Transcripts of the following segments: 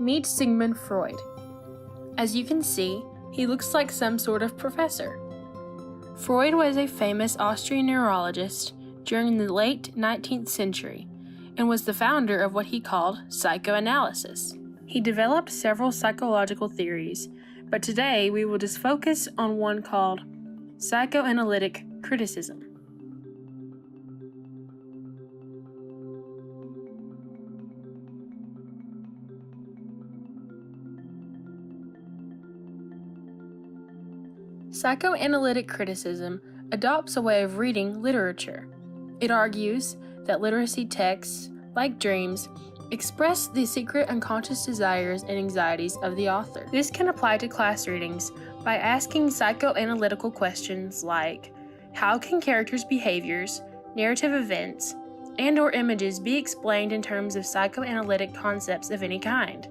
Meet Sigmund Freud. As you can see, he looks like some sort of professor. Freud was a famous Austrian neurologist during the late 19th century and was the founder of what he called psychoanalysis. He developed several psychological theories, but today we will just focus on one called Psychoanalytic Criticism. Psychoanalytic criticism adopts a way of reading literature. It argues that literacy texts, like dreams, express the secret unconscious desires and anxieties of the author. This can apply to class readings by asking psychoanalytical questions like, how can characters' behaviors, narrative events, and/or images be explained in terms of psychoanalytic concepts of any kind?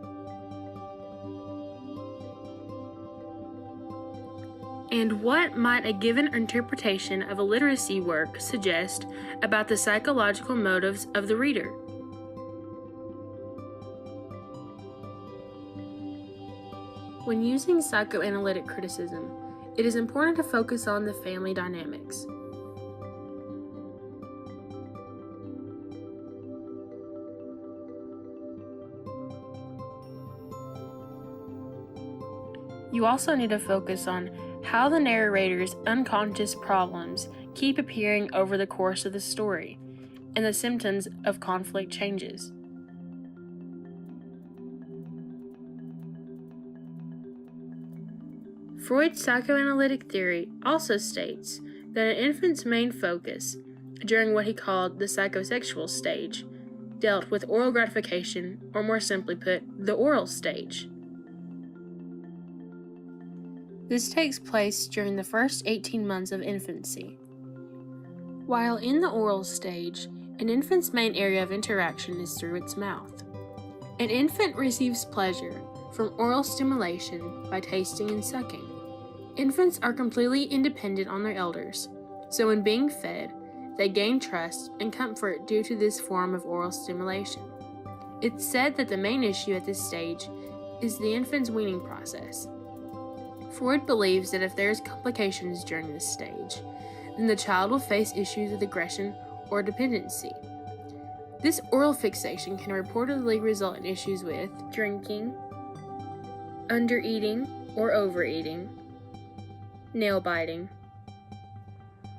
And what might a given interpretation of a literacy work suggest about the psychological motives of the reader? When using psychoanalytic criticism, it is important to focus on the family dynamics. You also need to focus on how the narrator's unconscious problems keep appearing over the course of the story, and the symptoms of conflict changes. Freud's psychoanalytic theory also states that an infant's main focus, during what he called the psychosexual stage, dealt with oral gratification, or more simply put, the oral stage. This takes place during the first 18 months of infancy. While in the oral stage, an infant's main area of interaction is through its mouth. An infant receives pleasure from oral stimulation by tasting and sucking. Infants are completely independent on their elders, so when being fed, they gain trust and comfort due to this form of oral stimulation. It's said that the main issue at this stage is the infant's weaning process. Freud believes that if there is complications during this stage, then the child will face issues with aggression or dependency. This oral fixation can reportedly result in issues with drinking, undereating or overeating, nail biting,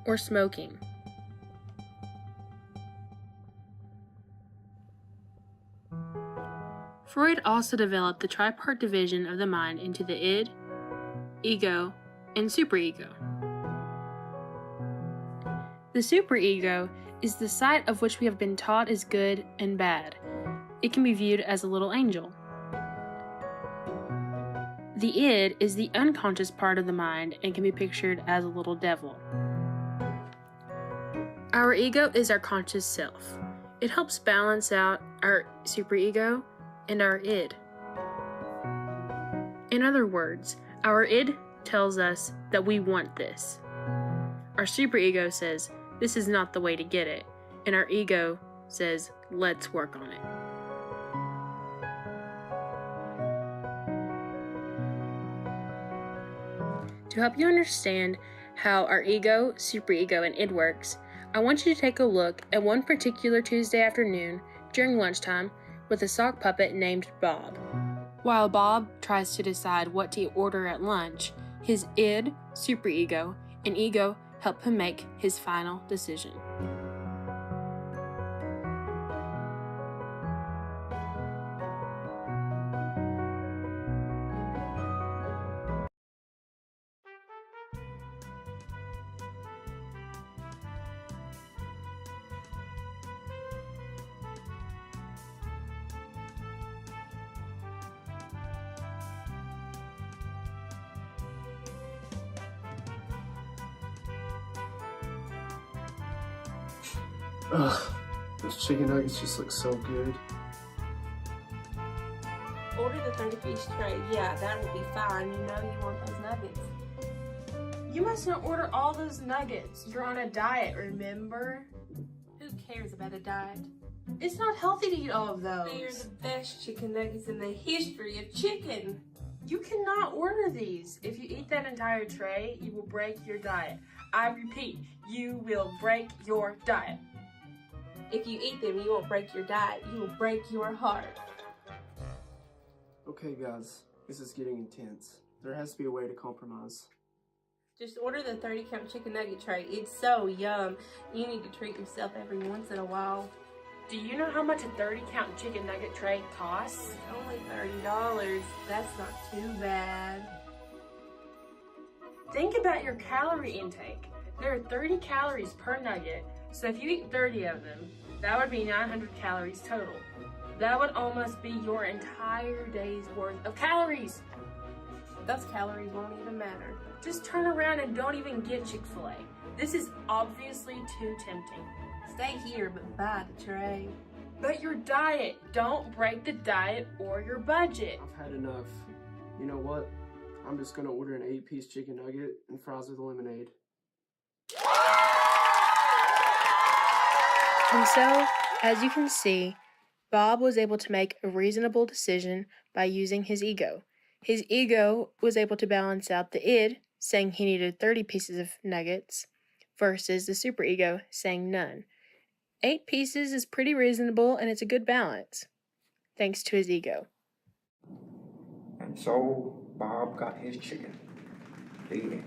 or smoking. Freud also developed the tripart division of the mind into the id, ego, and superego. The superego is the site of which we have been taught is good and bad. It can be viewed as a little angel. The id is the unconscious part of the mind and can be pictured as a little devil. Our ego is our conscious self. It helps balance out our superego and our id. In other words, our id tells us that we want this. Our superego says, this is not the way to get it. And our ego says, let's work on it. To help you understand how our ego, superego, and id works, I want you to take a look at one particular Tuesday afternoon during lunchtime with a sock puppet named Bob. While Bob tries to decide what to order at lunch, his id, superego, and ego help him make his final decision. Ugh, those chicken nuggets just look so good. Order the 30-piece tray. Yeah, that will be fine. You know you want those nuggets. You mustn't order all those nuggets. You're on a diet, remember? Who cares about a diet? It's not healthy to eat all of those. They are the best chicken nuggets in the history of chicken. You cannot order these. If you eat that entire tray, you will break your diet. I repeat, you will break your diet. If you eat them, you won't break your diet. You will break your heart. Okay, guys, this is getting intense. There has to be a way to compromise. Just order the 30-count chicken nugget tray. It's so yum. You need to treat yourself every once in a while. Do you know how much a 30-count chicken nugget tray costs? It's only $30. That's not too bad. Think about your calorie intake. There are 30 calories per nugget, so if you eat 30 of them, that would be 900 calories total. That would almost be your entire day's worth of calories. Those calories won't even matter. Just turn around and don't even get Chick-fil-A. This is obviously too tempting. Stay here, but buy the tray. But your diet, don't break the diet or your budget. I've had enough. You know what? I'm just gonna order an 8-piece chicken nugget and fries with lemonade. And so, as you can see, Bob was able to make a reasonable decision by using his ego. His ego was able to balance out the id, saying he needed 30 pieces of nuggets, versus the superego, saying none. 8 pieces is pretty reasonable, and it's a good balance, thanks to his ego. And so Bob got his chicken. The end.